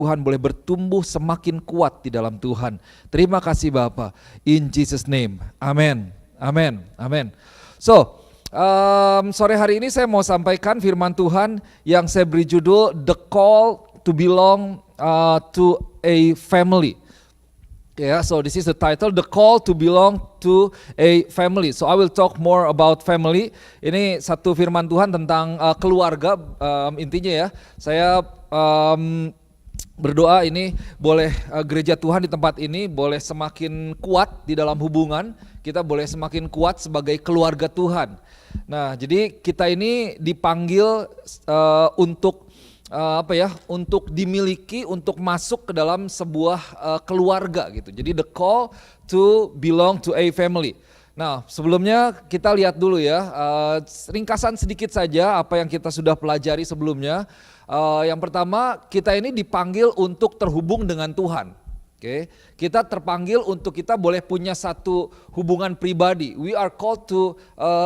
Tuhan boleh bertumbuh semakin kuat di dalam Tuhan. Terima kasih Bapa, in Jesus name, amin, amin, amin. So, sore hari ini saya mau sampaikan firman Tuhan yang saya beri judul The Call to Belong to a Family. Yeah, so this is the title, The Call to Belong to a Family. So I will talk more about family. Ini satu firman Tuhan tentang keluarga, intinya ya. Saya berdoa ini boleh gereja Tuhan di tempat ini boleh semakin kuat di dalam hubungan, kita boleh semakin kuat sebagai keluarga Tuhan. Nah, jadi kita ini dipanggil untuk untuk dimiliki, untuk masuk ke dalam sebuah keluarga gitu. Jadi the call to belong to a family. Nah, sebelumnya kita lihat dulu ya, ringkasan sedikit saja apa yang kita sudah pelajari sebelumnya. Yang pertama, kita ini dipanggil untuk terhubung dengan Tuhan. Oke, kita terpanggil untuk kita boleh punya satu hubungan pribadi. We are called to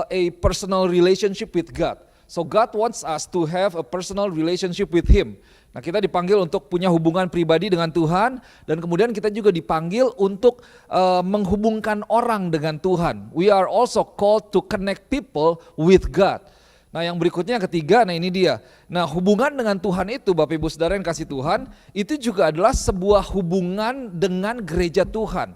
a personal relationship with God. So God wants us to have a personal relationship with Him. Nah, kita dipanggil untuk punya hubungan pribadi dengan Tuhan, dan kemudian kita juga dipanggil untuk menghubungkan orang dengan Tuhan. We are also called to connect people with God. Nah, yang berikutnya yang ketiga, nah ini dia. Nah, hubungan dengan Tuhan itu, Bapak Ibu Saudara yang kasih Tuhan, itu juga adalah sebuah hubungan dengan gereja Tuhan.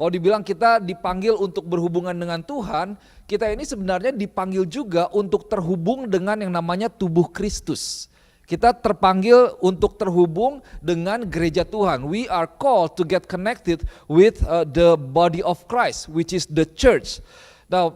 Kalau dibilang kita dipanggil untuk berhubungan dengan Tuhan, kita ini sebenarnya dipanggil juga untuk terhubung dengan yang namanya tubuh Kristus. Kita terpanggil untuk terhubung dengan gereja Tuhan. We are called to get connected with the body of Christ, which is the church. Now,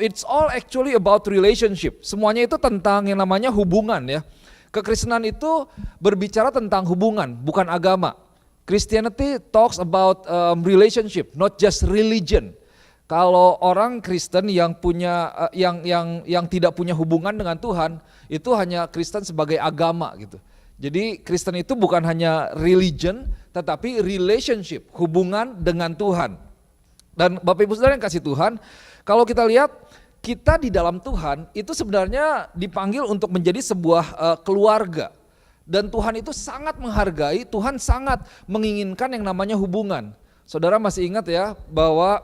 it's all actually about relationship. Semuanya itu tentang yang namanya hubungan ya. Kekristenan itu berbicara tentang hubungan, bukan agama. Christianity talks about relationship, not just religion. Kalau orang Kristen yang punya yang tidak punya hubungan dengan Tuhan, itu hanya Kristen sebagai agama gitu. Jadi Kristen itu bukan hanya religion, tetapi relationship, hubungan dengan Tuhan. Dan Bapak Ibu Saudara yang kasih Tuhan, kalau kita lihat kita di dalam Tuhan itu sebenarnya dipanggil untuk menjadi sebuah keluarga. Dan Tuhan itu sangat menghargai, Tuhan sangat menginginkan yang namanya hubungan. Saudara masih ingat ya bahwa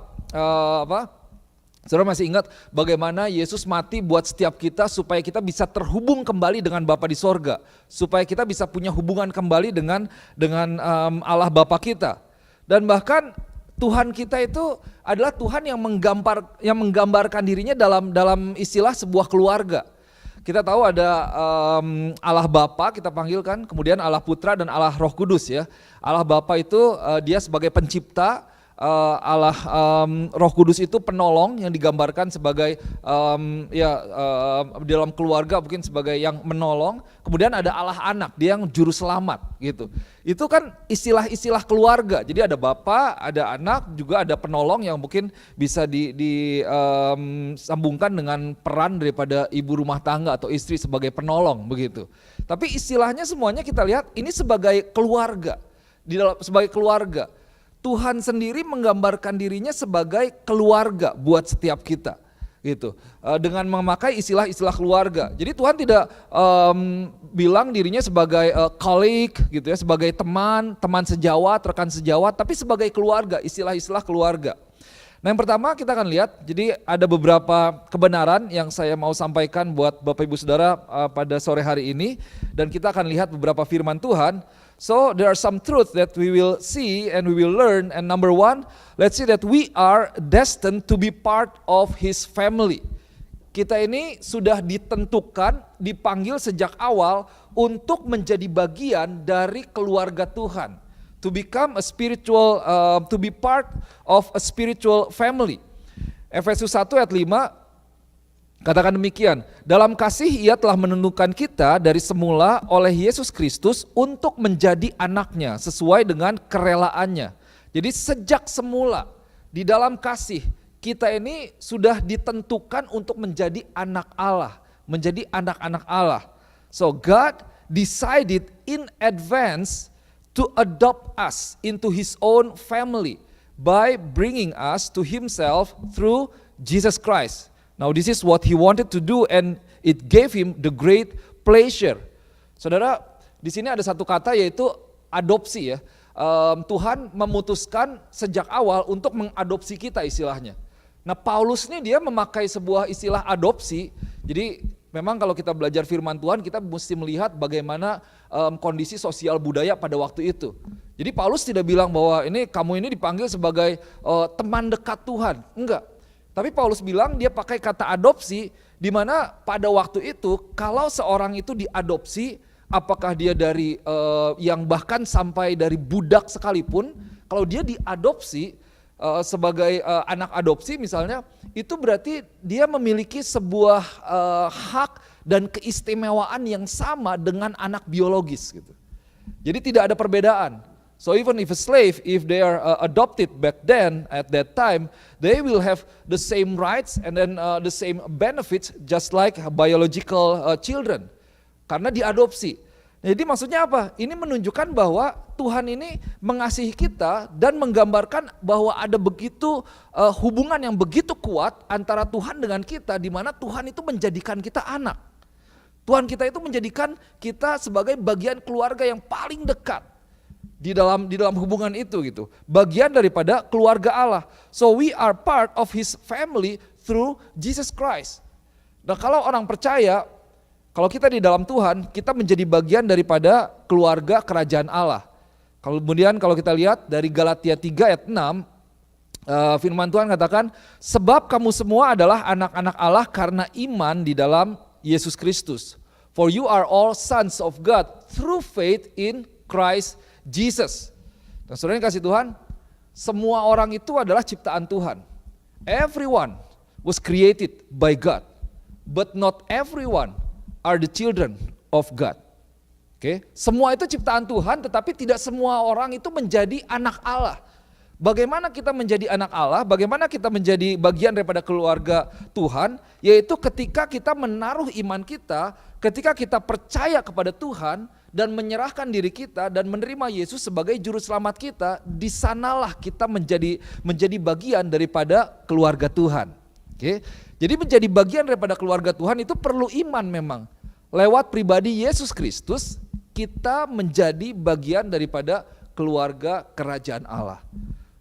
Saudara masih ingat bagaimana Yesus mati buat setiap kita supaya kita bisa terhubung kembali dengan Bapa di sorga, supaya kita bisa punya hubungan kembali dengan Allah Bapa kita. Dan bahkan Tuhan kita itu adalah Tuhan yang menggambarkan dirinya dalam istilah sebuah keluarga. Kita tahu ada Allah Bapa kita panggil kan, kemudian Allah Putra dan Allah Roh Kudus ya. Allah Bapa itu dia sebagai pencipta, Allah Roh Kudus itu penolong yang digambarkan sebagai dalam keluarga mungkin sebagai yang menolong. Kemudian ada Allah Anak, dia yang juru selamat gitu. Itu kan istilah-istilah keluarga. Jadi ada Bapa, ada Anak, juga ada penolong yang mungkin bisa disambungkan dengan peran daripada ibu rumah tangga atau istri sebagai penolong begitu. Tapi istilahnya semuanya kita lihat ini sebagai keluarga. Sebagai keluarga. Tuhan sendiri menggambarkan dirinya sebagai keluarga buat setiap kita gitu, dengan memakai istilah-istilah keluarga. Jadi Tuhan tidak bilang dirinya sebagai colleague gitu ya, sebagai teman sejawat, rekan sejawat, tapi sebagai keluarga, istilah-istilah keluarga. Nah, yang pertama kita akan lihat, jadi ada beberapa kebenaran yang saya mau sampaikan buat Bapak Ibu Saudara pada sore hari ini, dan kita akan lihat beberapa firman Tuhan. So there are some truths that we will see and we will learn, and number one, let's see that we are destined to be part of His family. Kita ini sudah ditentukan, dipanggil sejak awal untuk menjadi bagian dari keluarga Tuhan. To become a spiritual, to be part of a spiritual family. Efesus 1 ayat 5 katakan demikian, dalam kasih Ia telah menentukan kita dari semula oleh Yesus Kristus untuk menjadi anaknya sesuai dengan kerelaannya. Jadi sejak semula di dalam kasih kita ini sudah ditentukan untuk menjadi anak Allah, menjadi anak-anak Allah. So God decided in advance to adopt us into His own family by bringing us to Himself through Jesus Christ. Now this is what He wanted to do and it gave Him the great pleasure. Saudara, di sini ada satu kata yaitu adopsi ya. Tuhan memutuskan sejak awal untuk mengadopsi kita istilahnya. Nah Paulus ini dia memakai sebuah istilah adopsi, jadi memang kalau kita belajar firman Tuhan kita mesti melihat bagaimana kondisi sosial budaya pada waktu itu. Jadi Paulus tidak bilang bahwa kamu ini dipanggil sebagai teman dekat Tuhan, enggak. Tapi Paulus bilang dia pakai kata adopsi, di mana pada waktu itu kalau seorang itu diadopsi, apakah dia dari yang bahkan sampai dari budak sekalipun, kalau dia diadopsi sebagai anak adopsi misalnya, itu berarti dia memiliki sebuah hak dan keistimewaan yang sama dengan anak biologis gitu. Jadi tidak ada perbedaan. So even if a slave, if they are adopted back then at that time, they will have the same rights and then the same benefits just like biological children. Karena diadopsi. Jadi maksudnya apa? Ini menunjukkan bahwa Tuhan ini mengasihi kita dan menggambarkan bahwa ada begitu hubungan yang begitu kuat antara Tuhan dengan kita, di mana Tuhan itu menjadikan kita anak. Tuhan kita itu menjadikan kita sebagai bagian keluarga yang paling dekat di dalam hubungan itu gitu. Bagian daripada keluarga Allah. So we are part of His family through Jesus Christ. Nah kalau orang percaya, kalau kita di dalam Tuhan, kita menjadi bagian daripada keluarga kerajaan Allah. Kemudian kalau kita lihat dari Galatia 3 ayat 6, firman Tuhan katakan, sebab kamu semua adalah anak-anak Allah karena iman di dalam Yesus Kristus. For you are all sons of God through faith in Christ Jesus. Dan saudara yang kasih Tuhan, semua orang itu adalah ciptaan Tuhan. Everyone was created by God, but not everyone are the children of God. Oke, semua itu ciptaan Tuhan, tetapi tidak semua orang itu menjadi anak Allah. Bagaimana kita menjadi anak Allah? Bagaimana kita menjadi bagian daripada keluarga Tuhan? Yaitu ketika kita menaruh iman kita, ketika kita percaya kepada Tuhan dan menyerahkan diri kita dan menerima Yesus sebagai juru selamat kita, di sanalah kita menjadi bagian daripada keluarga Tuhan. Oke, jadi menjadi bagian daripada keluarga Tuhan itu perlu iman memang. Lewat pribadi Yesus Kristus, kita menjadi bagian daripada keluarga kerajaan Allah.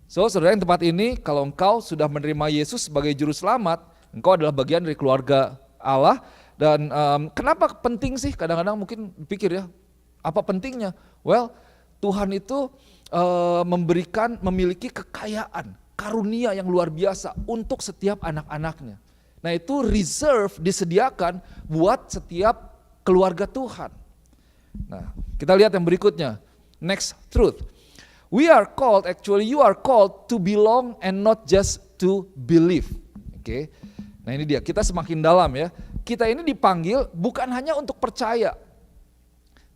So, saudara yang tempat ini, kalau engkau sudah menerima Yesus sebagai juru selamat, engkau adalah bagian dari keluarga Allah. Dan kenapa penting sih? Kadang-kadang mungkin pikir ya, apa pentingnya? Well, Tuhan itu memiliki kekayaan, karunia yang luar biasa untuk setiap anak-anaknya. Nah itu reserve, disediakan buat setiap keluarga Tuhan. Nah kita lihat yang berikutnya, next truth. We are called, actually you are called to belong and not just to believe. Oke. Nah ini dia, kita semakin dalam ya. Kita ini dipanggil bukan hanya untuk percaya,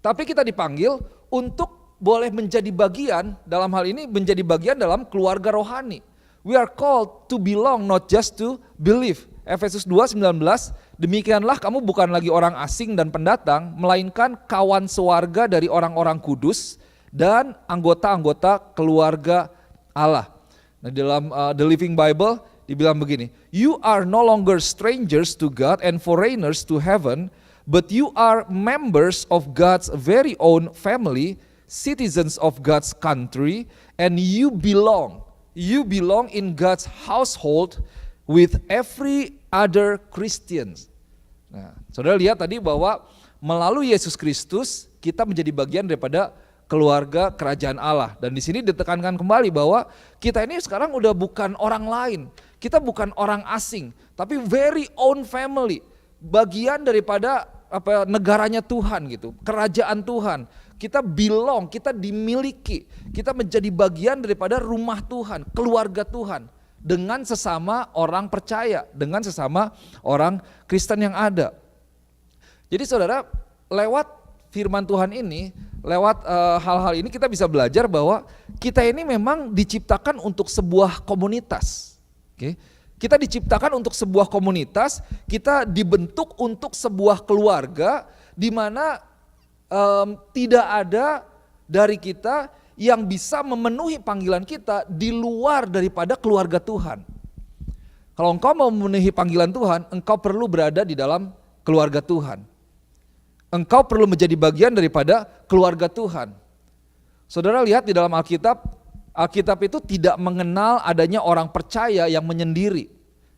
tapi kita dipanggil untuk boleh menjadi bagian, dalam hal ini menjadi bagian dalam keluarga rohani. We are called to belong, not just to believe. Efesus 2:19, demikianlah kamu bukan lagi orang asing dan pendatang, melainkan kawan sewarga dari orang-orang kudus dan anggota-anggota keluarga Allah. Nah, dalam The Living Bible dibilang begini, you are no longer strangers to God and foreigners to heaven, but you are members of God's very own family, citizens of God's country, and you belong in God's household with every other Christians. Nah, saudara lihat tadi bahwa melalui Yesus Kristus kita menjadi bagian daripada keluarga kerajaan Allah. Dan di sini ditekankan kembali bahwa kita ini sekarang udah bukan orang lain. Kita bukan orang asing, tapi very own family. Bagian daripada negaranya Tuhan gitu, kerajaan Tuhan. Kita belong, kita dimiliki. Kita menjadi bagian daripada rumah Tuhan, keluarga Tuhan. Dengan sesama orang percaya, dengan sesama orang Kristen yang ada. Jadi saudara, lewat firman Tuhan ini, lewat hal-hal ini kita bisa belajar bahwa kita ini memang diciptakan untuk sebuah komunitas. Oke? Kita diciptakan untuk sebuah komunitas, kita dibentuk untuk sebuah keluarga di mana tidak ada dari kita yang bisa memenuhi panggilan kita di luar daripada keluarga Tuhan. Kalau engkau mau memenuhi panggilan Tuhan, engkau perlu berada di dalam keluarga Tuhan. Engkau perlu menjadi bagian daripada keluarga Tuhan. Saudara lihat di dalam Alkitab, Alkitab itu tidak mengenal adanya orang percaya yang menyendiri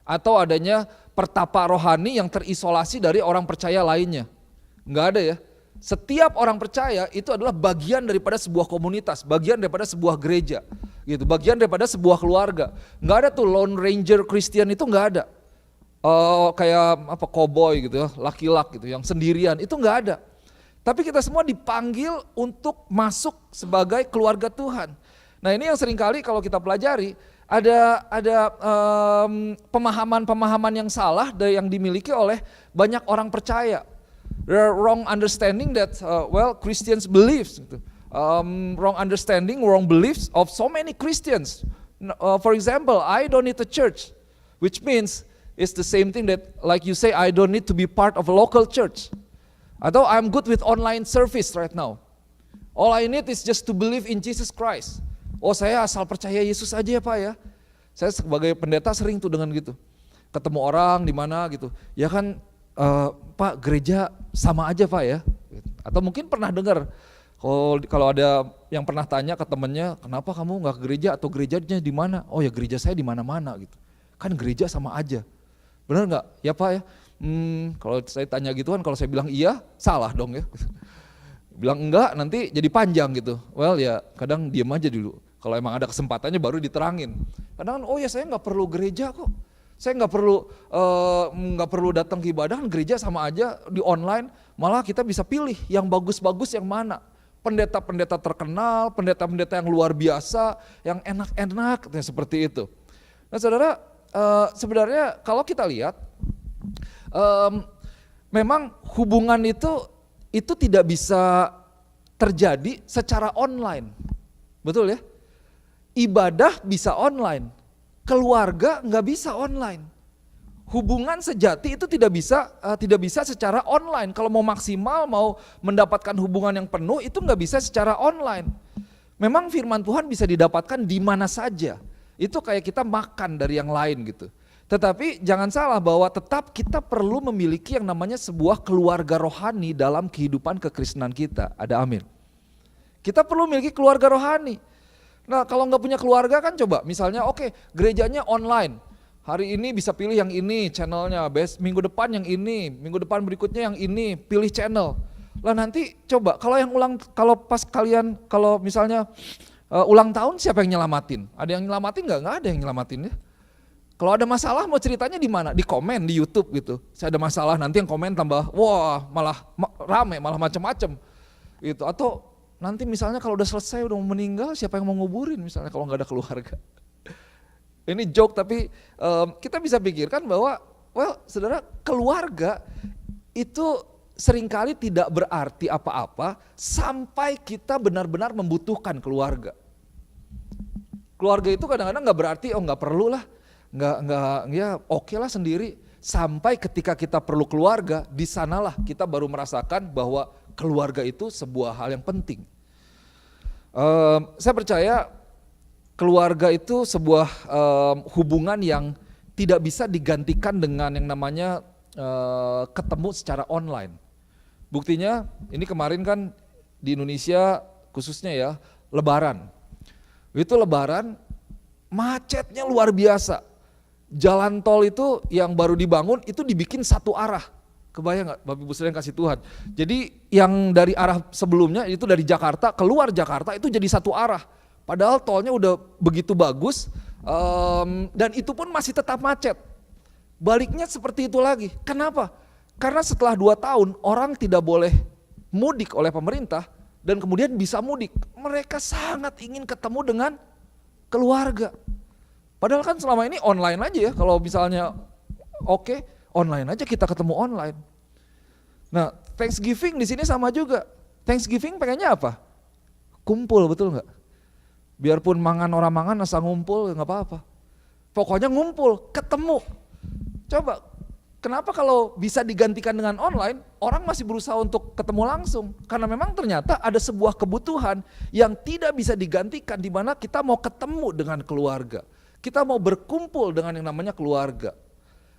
atau adanya pertapa rohani yang terisolasi dari orang percaya lainnya. Enggak ada ya. Setiap orang percaya itu adalah bagian daripada sebuah komunitas, bagian daripada sebuah gereja, gitu, bagian daripada sebuah keluarga. Enggak ada tuh Lone Ranger Christian, itu enggak ada. Kayak apa, cowboy gitu ya, laki-laki gitu yang sendirian, itu enggak ada. Tapi kita semua dipanggil untuk masuk sebagai keluarga Tuhan. Nah ini yang seringkali kalau kita pelajari, ada pemahaman-pemahaman yang salah yang dimiliki oleh banyak orang percaya. There are wrong understanding that Christians beliefs, wrong understanding, wrong beliefs of so many Christians. For example, I don't need a church, which means it's the same thing that like you say I don't need to be part of a local church. Atau I'm good with online service right now. All I need is just to believe in Jesus Christ. Oh saya asal percaya Yesus aja ya Pak ya. Saya sebagai pendeta sering tuh dengan gitu. Ketemu orang di mana gitu. Ya kan Pak gereja sama aja Pak ya. Atau mungkin pernah dengar kalau ada yang pernah tanya ke temennya, kenapa kamu nggak ke gereja atau gerejanya di mana? Oh ya gereja saya di mana-mana gitu. Kan gereja sama aja. Benar nggak? Ya Pak ya. Kalau saya tanya gitu kan, kalau saya bilang iya, salah dong ya. Bilang enggak, nanti jadi panjang gitu. Well ya kadang diam aja dulu. Kalau emang ada kesempatannya baru diterangin. Kadang oh ya saya nggak perlu gereja kok. Saya nggak perlu datang ke ibadah, kan gereja sama aja di online. Malah kita bisa pilih yang bagus-bagus yang mana. Pendeta-pendeta terkenal, pendeta-pendeta yang luar biasa, yang enak-enak, seperti itu. Nah saudara, sebenarnya kalau kita lihat, memang hubungan itu tidak bisa terjadi secara online, betul ya? Ibadah bisa online, keluarga nggak bisa online. Hubungan sejati itu tidak bisa secara online. Kalau mau maksimal, mau mendapatkan hubungan yang penuh itu nggak bisa secara online. Memang firman Tuhan bisa didapatkan di mana saja. Itu kayak kita makan dari yang lain gitu. Tetapi jangan salah bahwa tetap kita perlu memiliki yang namanya sebuah keluarga rohani dalam kehidupan kekristenan kita. Ada amin. Kita perlu memiliki keluarga rohani. Nah kalau nggak punya keluarga kan coba misalnya oke, gerejanya online. Hari ini bisa pilih yang ini channelnya, minggu depan yang ini, minggu depan berikutnya yang ini, pilih channel. Lah nanti coba kalau misalnya ulang tahun siapa yang nyelamatin? Ada yang nyelamatin nggak? Nggak ada yang nyelamatin ya. Kalau ada masalah mau ceritanya di mana? Di komen di YouTube gitu. Saya ada masalah nanti yang komen tambah wah malah rame, malah macam-macam gitu. Atau nanti misalnya kalau udah selesai udah mau meninggal siapa yang mau nguburin misalnya kalau nggak ada keluarga. Ini joke tapi kita bisa pikirkan bahwa saudara, keluarga itu seringkali tidak berarti apa-apa sampai kita benar-benar membutuhkan keluarga. Keluarga itu kadang-kadang nggak berarti nggak perlu lah, nggak ya oke lah sendiri. Sampai ketika kita perlu keluarga, di sanalah kita baru merasakan bahwa keluarga itu sebuah hal yang penting. Saya percaya keluarga itu sebuah hubungan yang tidak bisa digantikan dengan yang namanya ketemu secara online. Buktinya ini kemarin kan di Indonesia khususnya ya Lebaran. Itu Lebaran macetnya luar biasa. Jalan tol itu yang baru dibangun itu dibikin satu arah. Kebayang gak Bapak Ibu Saudara yang kasih Tuhan? Jadi yang dari arah sebelumnya itu dari Jakarta keluar Jakarta itu jadi satu arah. Padahal tolnya udah begitu bagus dan itu pun masih tetap macet. Baliknya seperti itu lagi. Kenapa? Karena setelah 2 tahun orang tidak boleh mudik oleh pemerintah dan kemudian bisa mudik. Mereka sangat ingin ketemu dengan keluarga. Padahal kan selama ini online aja ya. Kalau misalnya oke, online aja kita ketemu online. Nah, Thanksgiving di sini sama juga. Thanksgiving pengennya apa? Kumpul, betul nggak? Biarpun orang mangan asal ngumpul nggak apa-apa. Pokoknya ngumpul, ketemu. Coba, kenapa kalau bisa digantikan dengan online, orang masih berusaha untuk ketemu langsung? Karena memang ternyata ada sebuah kebutuhan yang tidak bisa digantikan di mana kita mau ketemu dengan keluarga. Kita mau berkumpul dengan yang namanya keluarga.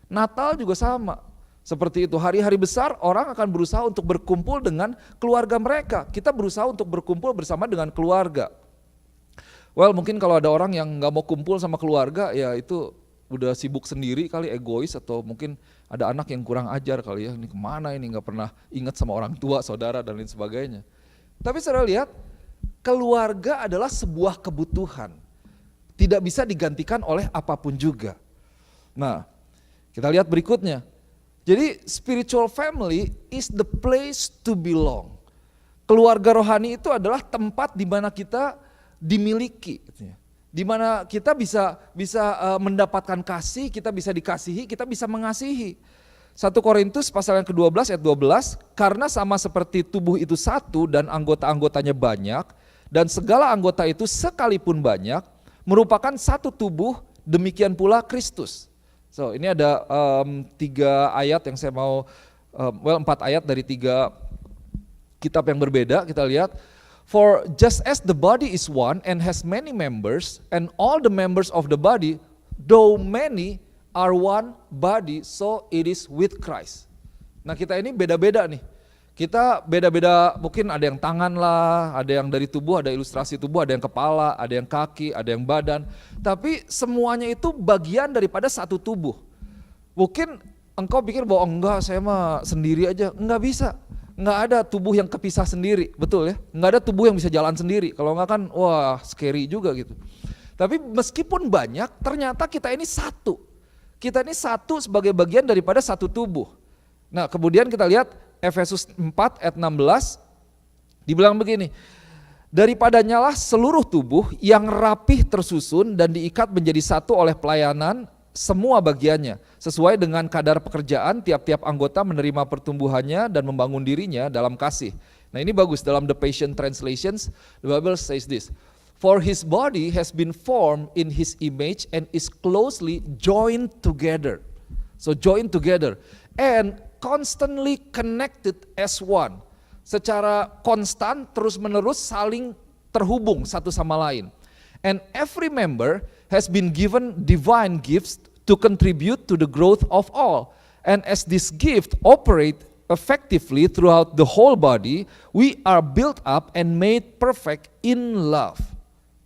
Natal juga sama. Seperti itu, hari-hari besar orang akan berusaha untuk berkumpul dengan keluarga mereka. Kita berusaha untuk berkumpul bersama dengan keluarga. Well, mungkin kalau ada orang yang nggak mau kumpul sama keluarga, ya itu udah sibuk sendiri kali, egois, atau mungkin ada anak yang kurang ajar kali ya, ini kemana ini, nggak pernah ingat sama orang tua, saudara, dan lain sebagainya. Tapi saudara lihat, keluarga adalah sebuah kebutuhan, tidak bisa digantikan oleh apapun juga. Nah, kita lihat berikutnya. Jadi spiritual family is the place to belong. Keluarga rohani itu adalah tempat di mana kita dimiliki, di mana kita bisa mendapatkan kasih, kita bisa dikasihi, kita bisa mengasihi. 1 Korintus pasal yang ke-12 ayat 12, karena sama seperti tubuh itu satu dan anggota-anggotanya banyak, dan segala anggota itu sekalipun banyak, merupakan satu tubuh, demikian pula Kristus. So, ini ada 3 ayat yang saya mau, 4 ayat dari 3 kitab yang berbeda, kita lihat. For just as the body is one and has many members, and all the members of the body, though many, are one body, so it is with Christ. Nah, kita ini beda-beda nih. Kita beda-beda, mungkin ada yang tangan lah, ada yang dari tubuh, ada ilustrasi tubuh, ada yang kepala, ada yang kaki, ada yang badan. Tapi semuanya itu bagian daripada satu tubuh. Mungkin engkau pikir bahwa enggak, saya mah sendiri aja. Enggak bisa, enggak ada tubuh yang kepisah sendiri, betul ya? Enggak ada tubuh yang bisa jalan sendiri, kalau enggak kan wah scary juga gitu. Tapi meskipun banyak, ternyata kita ini satu. Kita ini satu sebagai bagian daripada satu tubuh. Nah, kemudian kita lihat Efesus 4 ayat 16, dibilang begini, daripadanya lah seluruh tubuh yang rapih tersusun dan diikat menjadi satu oleh pelayanan semua bagiannya, sesuai dengan kadar pekerjaan tiap-tiap anggota menerima pertumbuhannya dan membangun dirinya dalam kasih. Nah, ini bagus, dalam The Passion Translations, the Bible says this, for his body has been formed in his image and is closely joined together. So joined together and constantly connected as one. Secara konstan terus-menerus saling terhubung satu sama lain. And every member has been given divine gifts to contribute to the growth of all. And as this gift operate effectively throughout the whole body, we are built up and made perfect in love.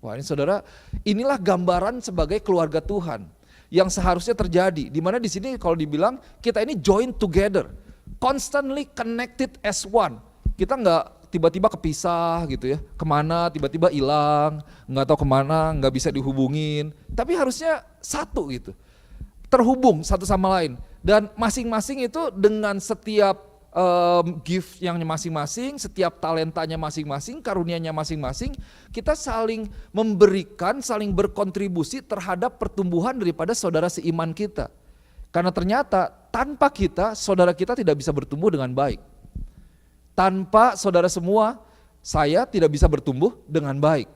Wah, ini saudara, inilah gambaran sebagai keluarga Tuhan yang seharusnya terjadi, di mana di sini kalau dibilang kita ini join together, constantly connected as one. Kita nggak tiba-tiba kepisah gitu ya, kemana tiba-tiba hilang, nggak tahu kemana, nggak bisa dihubungin, tapi harusnya satu gitu, terhubung satu sama lain, dan masing-masing itu dengan setiap gift yang masing-masing, setiap talentanya masing-masing, karunianya masing-masing, kita saling memberikan, saling berkontribusi terhadap pertumbuhan daripada saudara seiman kita. Karena ternyata tanpa kita, saudara kita tidak bisa bertumbuh dengan baik. Tanpa saudara semua, saya tidak bisa bertumbuh dengan baik.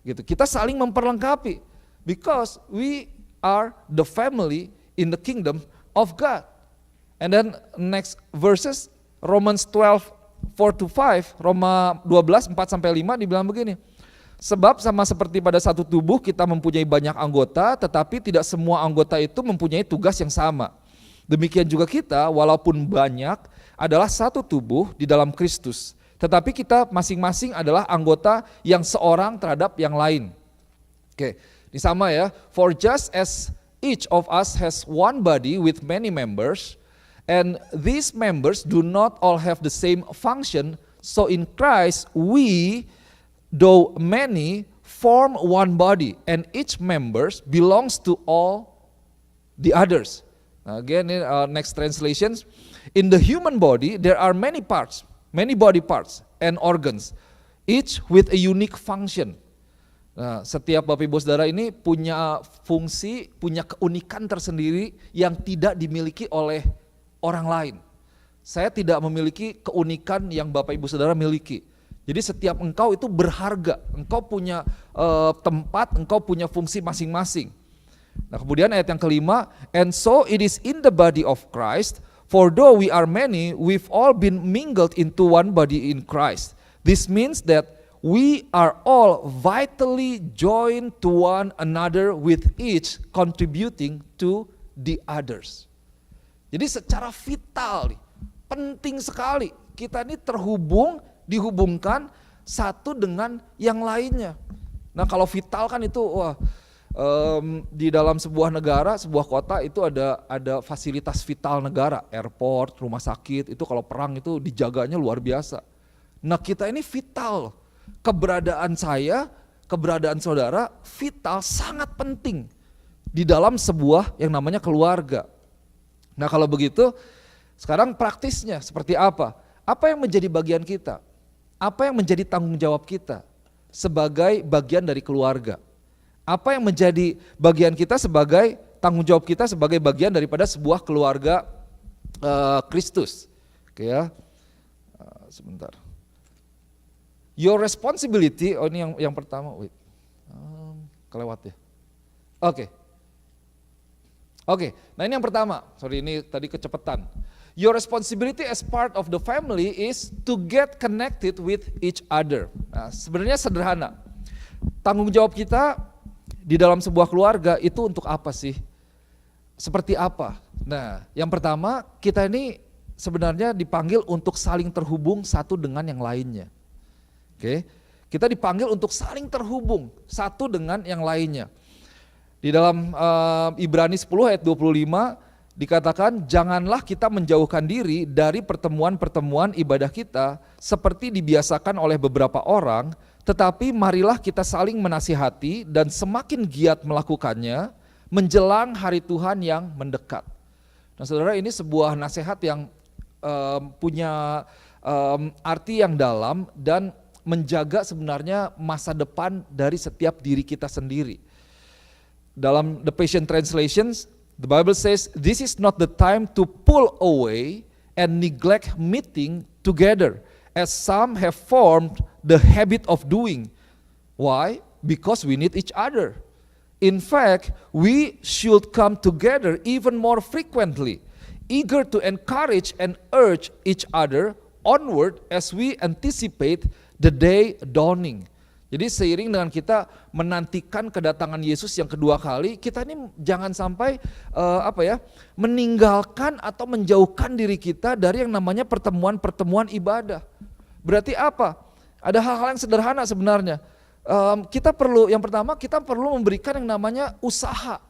Gitu. Kita saling memperlengkapi, because we are the family in the kingdom of God. And then next verses, Romans 12:4-5, Roma 12, 4-5 dibilang begini. Sebab sama seperti pada satu tubuh kita mempunyai banyak anggota, tetapi tidak semua anggota itu mempunyai tugas yang sama. Demikian juga kita, walaupun banyak, adalah satu tubuh di dalam Kristus. Tetapi kita masing-masing adalah anggota yang seorang terhadap yang lain. Oke, ini sama ya. For just as each of us has one body with many members, and these members do not all have the same function, so in Christ we, though many, form one body, and each member belongs to all the others. Again, in next translations, in the human body there are many parts, many body parts and organs, each with a unique function. Nah, setiap Bapak Ibu Saudara ini punya fungsi, punya keunikan tersendiri yang tidak dimiliki oleh orang lain. Saya tidak memiliki keunikan yang Bapak Ibu Saudara miliki. Jadi setiap engkau itu berharga, engkau punya tempat, engkau punya fungsi masing-masing. Nah, kemudian ayat yang kelima, and so it is in the body of Christ, for though we are many, we've all been mingled into one body in Christ. This means that we are all vitally joined to one another with each contributing to the others. Jadi secara vital nih, penting sekali kita ini dihubungkan satu dengan yang lainnya. Nah kalau vital kan itu di dalam sebuah negara, sebuah kota itu ada fasilitas vital negara, airport, rumah sakit, itu kalau perang itu dijaganya luar biasa. Nah kita ini vital, keberadaan saya, keberadaan saudara vital, sangat penting di dalam sebuah yang namanya keluarga. Nah kalau begitu, sekarang praktisnya seperti apa? Apa yang menjadi bagian kita? Apa yang menjadi tanggung jawab kita sebagai bagian dari keluarga? Apa yang menjadi bagian kita sebagai tanggung jawab kita sebagai bagian daripada sebuah keluarga Kristus? Oke ya, sebentar. Your responsibility, ini yang pertama, kelewat ya. Oke, nah ini yang pertama, sorry ini tadi kecepatan. Your responsibility as part of the family is to get connected with each other. Nah, sebenarnya sederhana. Tanggung jawab kita di dalam sebuah keluarga itu untuk apa sih? Seperti apa? Nah, yang pertama kita ini sebenarnya dipanggil untuk saling terhubung satu dengan yang lainnya. Oke, kita dipanggil untuk saling terhubung satu dengan yang lainnya. Di dalam Ibrani 10 ayat 25 dikatakan, janganlah kita menjauhkan diri dari pertemuan-pertemuan ibadah kita seperti dibiasakan oleh beberapa orang, tetapi marilah kita saling menasihati dan semakin giat melakukannya menjelang hari Tuhan yang mendekat. Nah saudara, ini sebuah nasihat yang punya arti yang dalam dan menjaga sebenarnya masa depan dari setiap diri kita sendiri. Dalam The Passion Translations, the Bible says, this is not the time to pull away and neglect meeting together, as some have formed the habit of doing. Why? Because we need each other. In fact, we should come together even more frequently, eager to encourage and urge each other onward as we anticipate the day dawning. Jadi seiring dengan kita menantikan kedatangan Yesus yang kedua kali, kita ini jangan sampai meninggalkan atau menjauhkan diri kita dari yang namanya pertemuan-pertemuan ibadah. Berarti apa? Ada hal-hal yang sederhana sebenarnya. Yang pertama kita perlu memberikan yang namanya usaha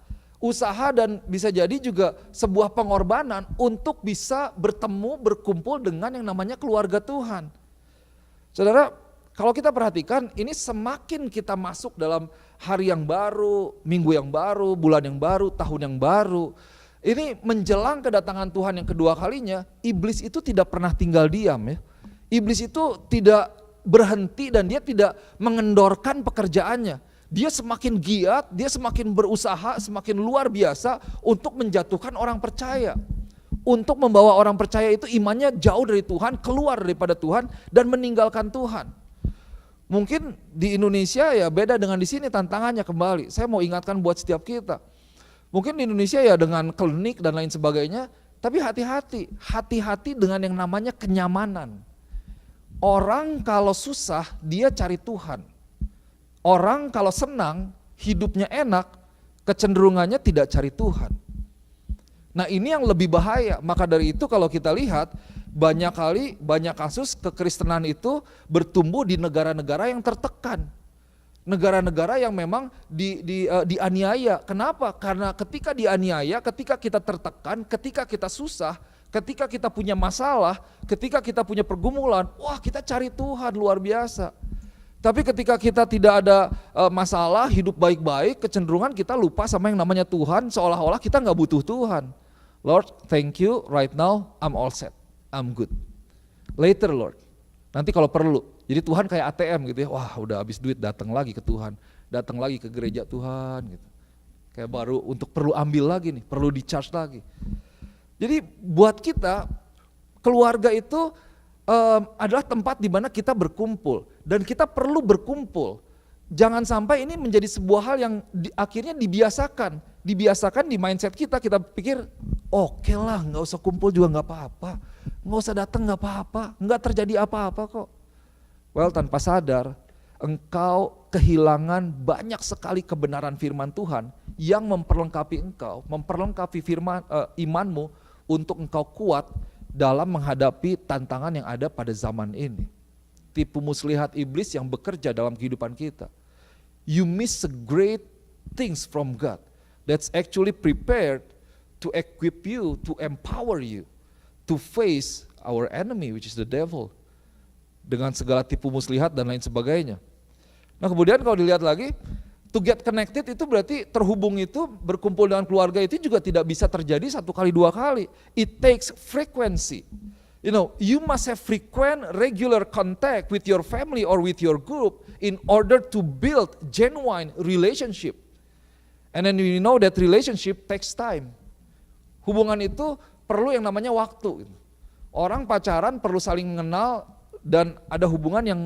dan bisa jadi juga sebuah pengorbanan untuk bisa bertemu, berkumpul dengan yang namanya keluarga Tuhan. Saudara, kalau kita perhatikan, ini semakin kita masuk dalam hari yang baru, minggu yang baru, bulan yang baru, tahun yang baru. Ini menjelang kedatangan Tuhan yang kedua kalinya, iblis itu tidak pernah tinggal diam ya. Iblis itu tidak berhenti dan dia tidak mengendorkan pekerjaannya. Dia semakin giat, dia semakin berusaha, semakin luar biasa untuk menjatuhkan orang percaya. Untuk membawa orang percaya itu imannya jauh dari Tuhan, keluar daripada Tuhan dan meninggalkan Tuhan. Mungkin di Indonesia ya beda dengan di sini tantangannya kembali. Saya mau ingatkan buat setiap kita. Mungkin di Indonesia ya dengan klinik dan lain sebagainya, tapi hati-hati dengan yang namanya kenyamanan. Orang kalau susah dia cari Tuhan. Orang kalau senang, hidupnya enak, kecenderungannya tidak cari Tuhan. Nah ini yang lebih bahaya, maka dari itu kalau kita lihat banyak kasus kekristenan itu bertumbuh di negara-negara yang tertekan. Negara-negara yang memang dianiaya. Kenapa? Karena ketika dianiaya, ketika kita tertekan, ketika kita susah, ketika kita punya masalah, ketika kita punya pergumulan, wah kita cari Tuhan luar biasa. Tapi ketika kita tidak ada masalah, hidup baik-baik, kecenderungan kita lupa sama yang namanya Tuhan, seolah-olah kita gak butuh Tuhan. Lord, thank you, right now I'm all set. I'm good. Later Lord, nanti kalau perlu. Jadi Tuhan kayak ATM gitu ya, wah udah habis duit datang lagi ke Tuhan, datang lagi ke gereja Tuhan gitu. Kayak baru untuk perlu ambil lagi nih, perlu di charge lagi. Jadi buat kita, keluarga itu adalah tempat di mana kita berkumpul dan kita perlu berkumpul. Jangan sampai ini menjadi sebuah hal yang akhirnya dibiasakan di mindset kita pikir oke lah gak usah kumpul juga gak apa-apa, gak usah datang gak apa-apa, gak terjadi apa-apa kok. Well tanpa sadar engkau kehilangan banyak sekali kebenaran firman Tuhan yang memperlengkapi engkau, memperlengkapi imanmu untuk engkau kuat dalam menghadapi tantangan yang ada pada zaman ini. Tipu muslihat iblis yang bekerja dalam kehidupan kita. You miss a great things from God that's actually prepared to equip you, to empower you, to face our enemy which is the devil. Dengan segala tipu muslihat dan lain sebagainya. Nah kemudian kalau dilihat lagi, to get connected itu berarti terhubung itu, berkumpul dengan keluarga itu juga tidak bisa terjadi 1 kali 2 kali. It takes frequency. You know, you must have frequent, regular contact with your family or with your group in order to build genuine relationship. And then we know that relationship takes time. Hubungan itu perlu yang namanya waktu. Orang pacaran perlu saling mengenal dan ada hubungan yang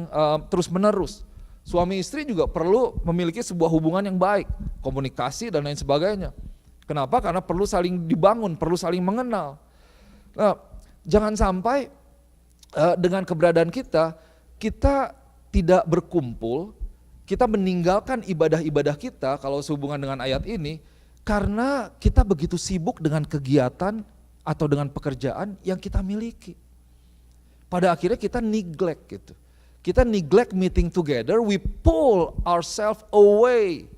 terus menerus. Suami istri juga perlu memiliki sebuah hubungan yang baik, komunikasi dan lain sebagainya. Kenapa? Karena perlu saling dibangun, perlu saling mengenal. Nah, jangan sampai dengan keberadaan kita tidak berkumpul, kita meninggalkan ibadah-ibadah kita kalau sehubungan dengan ayat ini, karena kita begitu sibuk dengan kegiatan atau dengan pekerjaan yang kita miliki. Pada akhirnya kita neglect gitu. Kita neglect meeting together, we pull ourselves away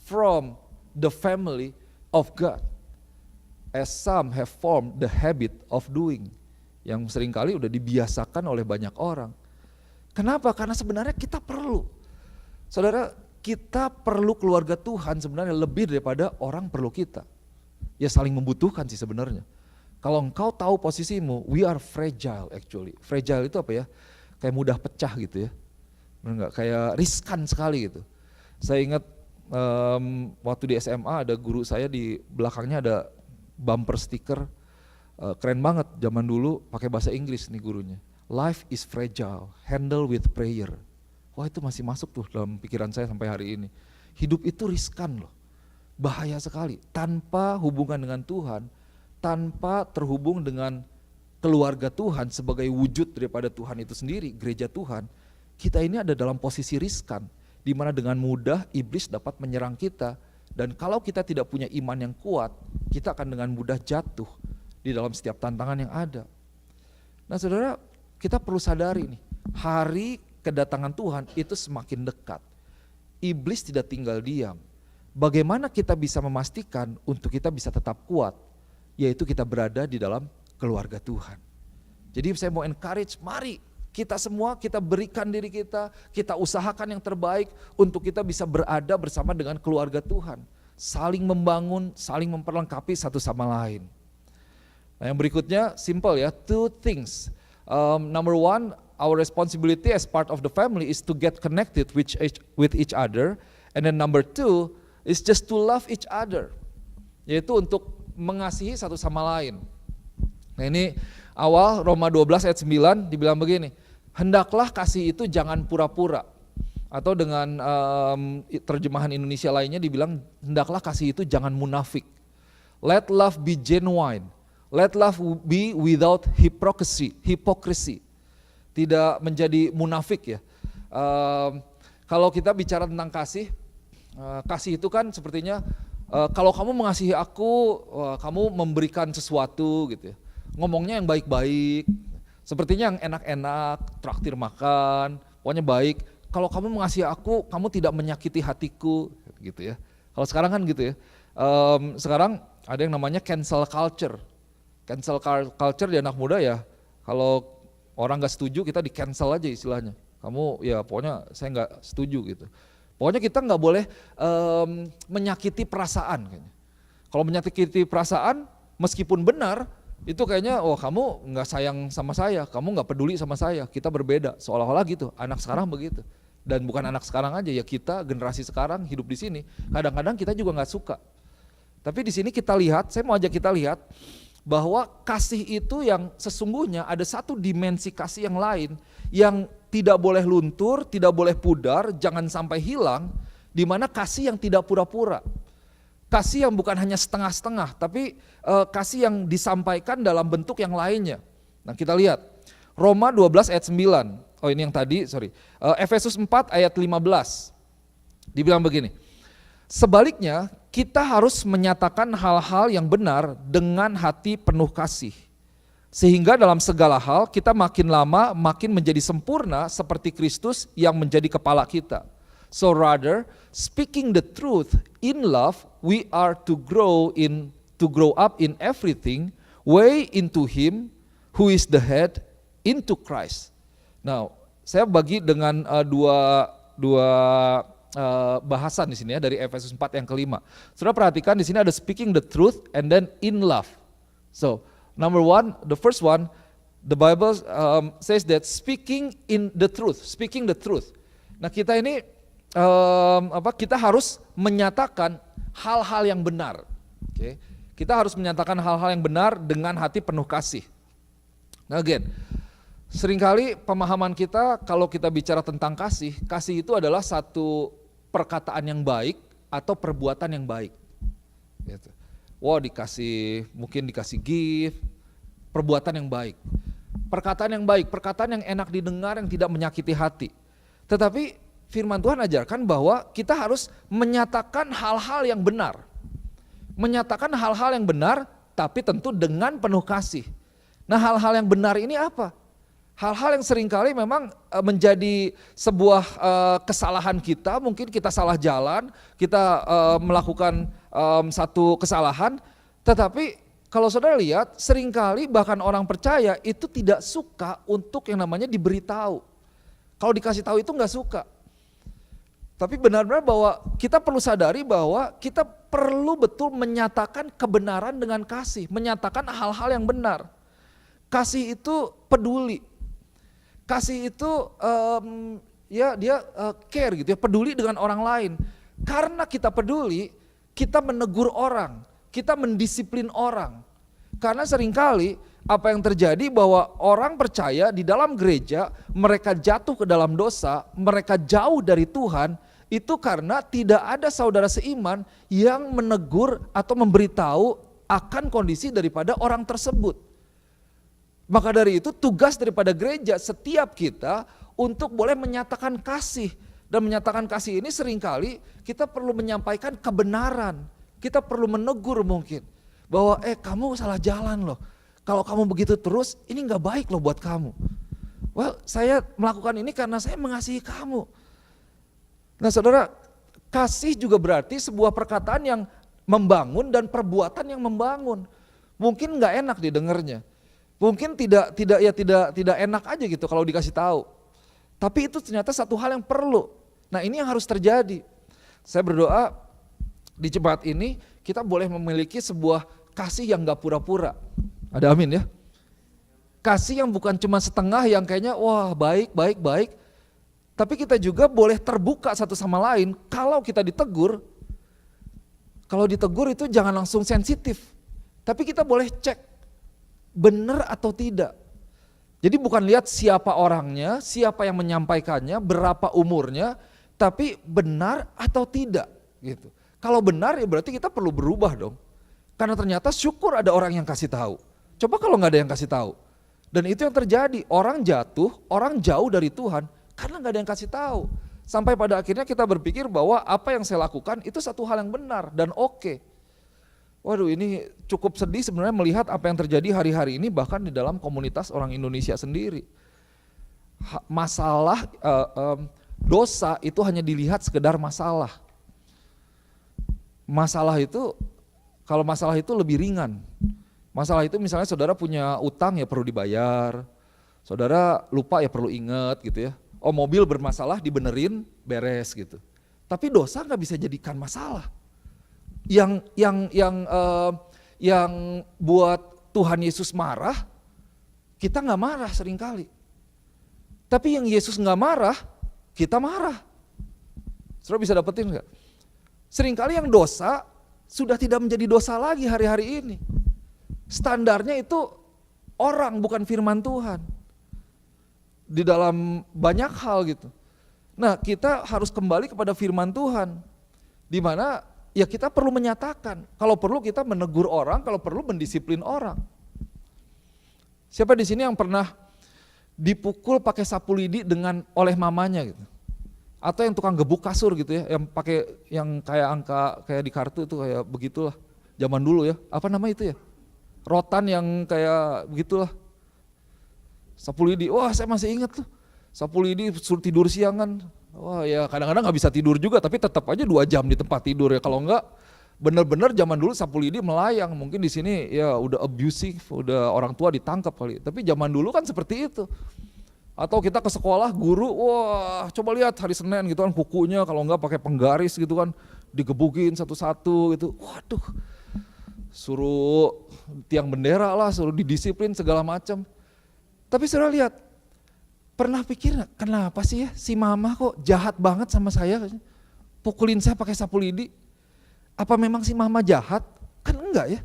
from the family of God. As some have formed the habit of doing. Yang seringkali udah dibiasakan oleh banyak orang. Kenapa? Karena sebenarnya kita perlu. Saudara, kita perlu keluarga Tuhan sebenarnya lebih daripada orang perlu kita. Ya saling membutuhkan sih sebenarnya. Kalau engkau tahu posisimu, we are fragile actually. Fragile itu apa ya? Kayak mudah pecah gitu ya. Benar enggak? Kayak riskan sekali gitu. Saya ingat waktu di SMA ada guru saya di belakangnya ada bumper stiker. Keren banget zaman dulu pakai bahasa Inggris nih gurunya. Life is fragile, handle with prayer. Wah itu masih masuk tuh dalam pikiran saya sampai hari ini. Hidup itu riskan loh. Bahaya sekali. Tanpa hubungan dengan Tuhan, tanpa terhubung dengan keluarga Tuhan sebagai wujud daripada Tuhan itu sendiri, gereja Tuhan, kita ini ada dalam posisi riskan, di mana dengan mudah iblis dapat menyerang kita, dan kalau kita tidak punya iman yang kuat, kita akan dengan mudah jatuh di dalam setiap tantangan yang ada. Nah saudara, kita perlu sadari nih, hari kedatangan Tuhan itu semakin dekat. Iblis tidak tinggal diam. Bagaimana kita bisa memastikan untuk kita bisa tetap kuat? Yaitu kita berada di dalam keluarga Tuhan. Jadi saya mau encourage, mari kita semua kita berikan diri kita usahakan yang terbaik untuk kita bisa berada bersama dengan keluarga Tuhan. Saling membangun, saling memperlengkapi satu sama lain. Nah yang berikutnya simple ya, 2 things. Number 1, our responsibility as part of the family is to get connected with each other. And then number 2 is just to love each other. Yaitu untuk mengasihi satu sama lain. Nah ini awal Roma 12 ayat 9 dibilang begini, hendaklah kasih itu jangan pura-pura. Atau dengan terjemahan Indonesia lainnya dibilang hendaklah kasih itu jangan munafik. Let love be genuine. Let love be without hypocrisy. Tidak menjadi munafik ya. Kalau kita bicara tentang kasih, kasih itu kan sepertinya kalau kamu mengasihi aku, kamu memberikan sesuatu gitu ya. Ngomongnya yang baik-baik, sepertinya yang enak-enak, traktir makan, pokoknya baik. Kalau kamu mengasihi aku, kamu tidak menyakiti hatiku, gitu ya. Kalau sekarang kan gitu ya. Sekarang ada yang namanya cancel culture. Cancel culture di anak muda ya, kalau orang nggak setuju kita di cancel aja istilahnya. Kamu ya pokoknya saya nggak setuju gitu. Pokoknya kita nggak boleh menyakiti perasaan. Kalau menyakiti perasaan, meskipun benar, itu kayaknya oh kamu nggak sayang sama saya, kamu nggak peduli sama saya, kita berbeda. Seolah-olah gitu, anak sekarang begitu. Dan bukan anak sekarang aja ya, kita generasi sekarang hidup di sini, kadang-kadang kita juga nggak suka. Tapi di sini kita lihat, saya mau ajak kita lihat bahwa kasih itu yang sesungguhnya ada satu dimensi kasih yang lain yang tidak boleh luntur, tidak boleh pudar, jangan sampai hilang, di mana kasih yang tidak pura-pura. Kasih yang bukan hanya setengah-setengah, tapi kasih yang disampaikan dalam bentuk yang lainnya. Nah kita lihat, Roma 12 ayat 9, oh ini yang tadi, Efesus 4 ayat 15, dibilang begini, sebaliknya kita harus menyatakan hal-hal yang benar dengan hati penuh kasih. Sehingga dalam segala hal kita makin lama makin menjadi sempurna seperti Kristus yang menjadi kepala kita. So rather, speaking the truth in love, we are to grow up in everything, way into Him who is the head, into Christ. Now, saya bagi dengan dua bahasan di sini ya dari Efesus 4 yang kelima. Saudara perhatikan di sini ada speaking the truth and then in love. So, number one, the first one, the Bible says that speaking the truth. Nah kita ini kita harus menyatakan hal-hal yang benar. Okay? Kita harus menyatakan hal-hal yang benar dengan hati penuh kasih. Nah again, seringkali pemahaman kita kalau kita bicara tentang kasih itu adalah satu perkataan yang baik atau perbuatan yang baik. Gitu. Wah mungkin dikasih gift, perbuatan yang baik. Perkataan yang baik, perkataan yang enak didengar yang tidak menyakiti hati. Tetapi firman Tuhan ajarkan bahwa kita harus menyatakan hal-hal yang benar. Menyatakan hal-hal yang benar tapi tentu dengan penuh kasih. Nah hal-hal yang benar ini apa? Hal-hal yang seringkali memang menjadi sebuah kesalahan kita, mungkin kita salah jalan, kita melakukan satu kesalahan, tetapi kalau saudara lihat seringkali bahkan orang percaya itu tidak suka untuk yang namanya diberitahu. Kalau dikasih tahu itu nggak suka. Tapi benar-benar bahwa kita perlu sadari bahwa kita perlu betul menyatakan kebenaran dengan kasih, menyatakan hal-hal yang benar. Kasih itu peduli. Kasih itu dia care gitu ya, peduli dengan orang lain. Karena kita peduli, kita menegur orang, kita mendisiplin orang. Karena seringkali apa yang terjadi bahwa orang percaya di dalam gereja, mereka jatuh ke dalam dosa, mereka jauh dari Tuhan, itu karena tidak ada saudara seiman yang menegur atau memberitahu akan kondisi daripada orang tersebut. Maka dari itu tugas daripada gereja setiap kita untuk boleh menyatakan kasih. Dan menyatakan kasih ini seringkali kita perlu menyampaikan kebenaran. Kita perlu menegur mungkin. Bahwa kamu salah jalan loh. Kalau kamu begitu terus ini gak baik loh buat kamu. Well saya melakukan ini karena saya mengasihi kamu. Nah saudara, kasih juga berarti sebuah perkataan yang membangun dan perbuatan yang membangun. Mungkin gak enak didengarnya. Mungkin tidak enak aja gitu kalau dikasih tahu. Tapi itu ternyata satu hal yang perlu. Nah ini yang harus terjadi. Saya berdoa di jemaat ini kita boleh memiliki sebuah kasih yang gak pura-pura. Ada amin ya. Kasih yang bukan cuma setengah yang kayaknya wah baik. Tapi kita juga boleh terbuka satu sama lain kalau kita ditegur. Kalau ditegur itu jangan langsung sensitif. Tapi kita boleh cek. Benar atau tidak. Jadi bukan lihat siapa orangnya, siapa yang menyampaikannya, berapa umurnya, tapi benar atau tidak gitu. Kalau benar ya berarti kita perlu berubah dong. Karena ternyata syukur ada orang yang kasih tahu. Coba kalau nggak ada yang kasih tahu. Dan itu yang terjadi, orang jatuh, orang jauh dari Tuhan karena nggak ada yang kasih tahu. Sampai pada akhirnya kita berpikir bahwa apa yang saya lakukan itu satu hal yang benar dan oke. Waduh ini cukup sedih sebenarnya melihat apa yang terjadi hari-hari ini bahkan di dalam komunitas orang Indonesia sendiri. Masalah dosa itu hanya dilihat sekedar masalah. Kalau masalah itu lebih ringan. Masalah itu misalnya saudara punya utang ya perlu dibayar, saudara lupa ya perlu ingat gitu ya. Oh mobil bermasalah dibenerin beres gitu. Tapi dosa nggak bisa jadikan masalah. Yang buat Tuhan Yesus marah, kita nggak marah seringkali. Tapi yang Yesus nggak marah, kita marah. Saudara bisa dapetin nggak? Seringkali yang dosa sudah tidak menjadi dosa lagi hari-hari ini. Standarnya itu orang bukan firman Tuhan. Di dalam banyak hal gitu. Nah kita harus kembali kepada firman Tuhan. Di mana ya kita perlu menyatakan, kalau perlu kita menegur orang, kalau perlu mendisiplin orang. Siapa di sini yang pernah dipukul pakai sapu lidi oleh mamanya gitu? Atau yang tukang gebuk kasur gitu ya, yang pakai yang kayak angka kayak di kartu itu kayak begitulah. Zaman dulu ya, apa nama itu ya? Rotan yang kayak begitulah. Sapu lidi, wah saya masih ingat tuh. Sapu lidi suruh tidur siangan. Wah ya kadang-kadang nggak bisa tidur juga, tapi tetap aja 2 jam di tempat tidur ya. Kalau enggak, bener-bener zaman dulu sapu lidi melayang. Mungkin di sini ya udah abusive, udah orang tua ditangkap kali. Tapi zaman dulu kan seperti itu. Atau kita ke sekolah guru, wah coba lihat hari Senin gitu kan kukunya kalau enggak pakai penggaris gitu kan digebukin satu-satu gitu. Waduh, suruh tiang bendera lah, suruh didisiplin segala macam. Tapi saudara lihat, pernah pikir gak, kenapa sih ya si mama kok jahat banget sama saya, pukulin saya pakai sapu lidi? Apa memang si mama jahat? Kan enggak ya.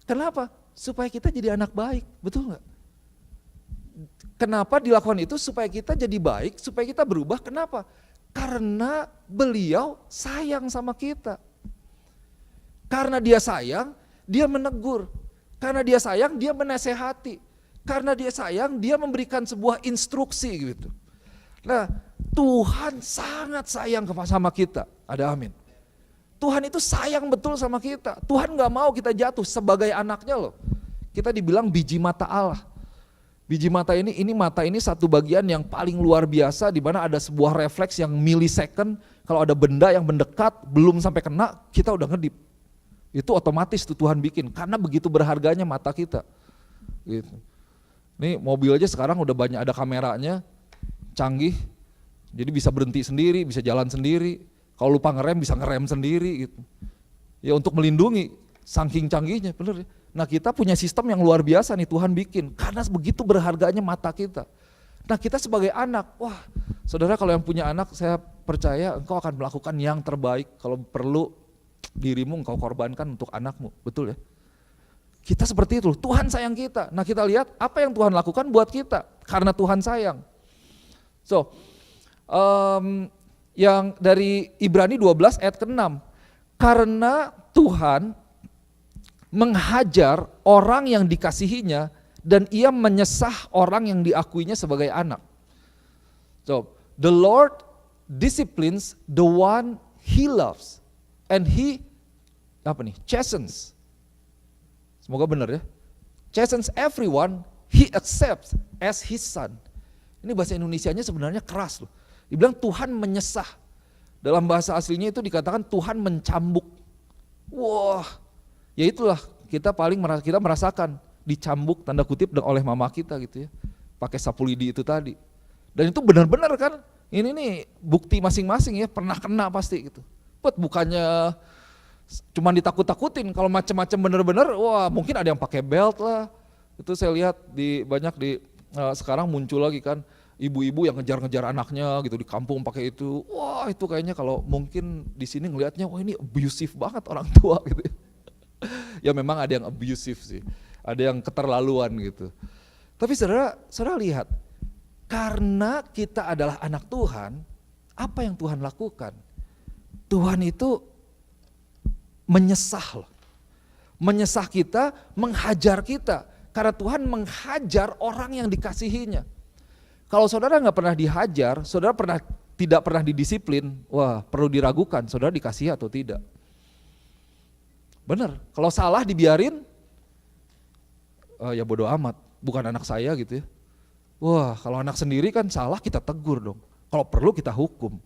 Kenapa? Supaya kita jadi anak baik, betul enggak? Kenapa dilakukan itu? Supaya kita jadi baik, supaya kita berubah. Kenapa? Karena beliau sayang sama kita. Karena dia sayang, dia menegur. Karena dia sayang, dia menasehati. Karena dia sayang, dia memberikan sebuah instruksi gitu. Nah, Tuhan sangat sayang sama kita. Ada amin. Tuhan itu sayang betul sama kita. Tuhan gak mau kita jatuh sebagai anaknya loh. Kita dibilang biji mata Allah. Biji mata ini mata ini satu bagian yang paling luar biasa di mana ada sebuah refleks yang milisecond. Kalau ada benda yang mendekat belum sampai kena, kita udah ngedip. Itu otomatis tuh Tuhan bikin karena begitu berharganya mata kita. Gitu. Nih mobil aja sekarang udah banyak ada kameranya, canggih. Jadi bisa berhenti sendiri, bisa jalan sendiri. Kalau lupa ngerem bisa ngerem sendiri gitu. Ya untuk melindungi, saking canggihnya, bener ya. Nah kita punya sistem yang luar biasa nih Tuhan bikin, karena begitu berharganya mata kita. Nah kita sebagai anak, wah saudara kalau yang punya anak saya percaya engkau akan melakukan yang terbaik. Kalau perlu dirimu engkau korbankan untuk anakmu, betul ya. Kita seperti itu, Tuhan sayang kita. Nah kita lihat apa yang Tuhan lakukan buat kita, karena Tuhan sayang. So, yang dari Ibrani 12 ayat ke-6, karena Tuhan menghajar orang yang dikasihinya dan ia menyesah orang yang diakuinya sebagai anak. So, the Lord disciplines the one he loves and he chastens. Semoga benar ya. Chastens everyone he accepts as his son. Ini bahasa Indonesianya sebenarnya keras loh. Dibilang Tuhan menyesah. Dalam bahasa aslinya itu dikatakan Tuhan mencambuk. Wah, ya itulah kita merasakan dicambuk tanda kutip oleh mama kita gitu ya. Pakai sapu lidi itu tadi. Dan itu benar-benar kan, ini nih bukti masing-masing ya, pernah kena pasti gitu. Bukannya cuma ditakut-takutin, kalau macam-macam benar-benar, wah mungkin ada yang pakai belt lah. Itu saya lihat banyak di sekarang muncul lagi kan, ibu-ibu yang ngejar-ngejar anaknya gitu di kampung pakai itu. Wah itu kayaknya kalau mungkin di sini ngelihatnya, wah ini abusive banget orang tua gitu. Ya memang ada yang abusive sih, ada yang keterlaluan gitu. Tapi saudara lihat, karena kita adalah anak Tuhan, apa yang Tuhan lakukan? Tuhan itu menyesah loh. Menyesah kita, menghajar kita. Karena Tuhan menghajar orang yang dikasihinya. Kalau saudara nggak pernah dihajar, saudara tidak pernah didisiplin, wah perlu diragukan saudara dikasihi atau tidak. Benar, kalau salah dibiarin, ya bodo amat, bukan anak saya gitu ya. Wah kalau anak sendiri kan salah kita tegur dong, kalau perlu kita hukum.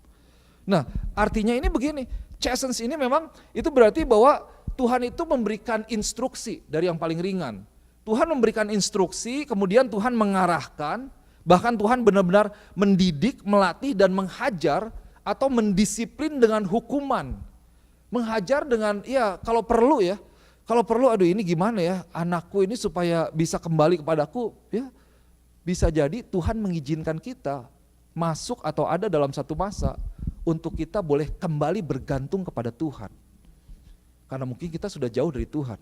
Nah artinya ini begini, chastens ini memang itu berarti bahwa Tuhan itu memberikan instruksi dari yang paling ringan. Tuhan memberikan instruksi, kemudian Tuhan mengarahkan, bahkan Tuhan benar-benar mendidik, melatih dan menghajar atau mendisiplin dengan hukuman. Menghajar dengan ya kalau perlu ya, kalau perlu aduh ini gimana ya anakku ini supaya bisa kembali kepadaku ya. Bisa jadi Tuhan mengizinkan kita masuk atau ada dalam satu masa untuk kita boleh kembali bergantung kepada Tuhan. Karena mungkin kita sudah jauh dari Tuhan.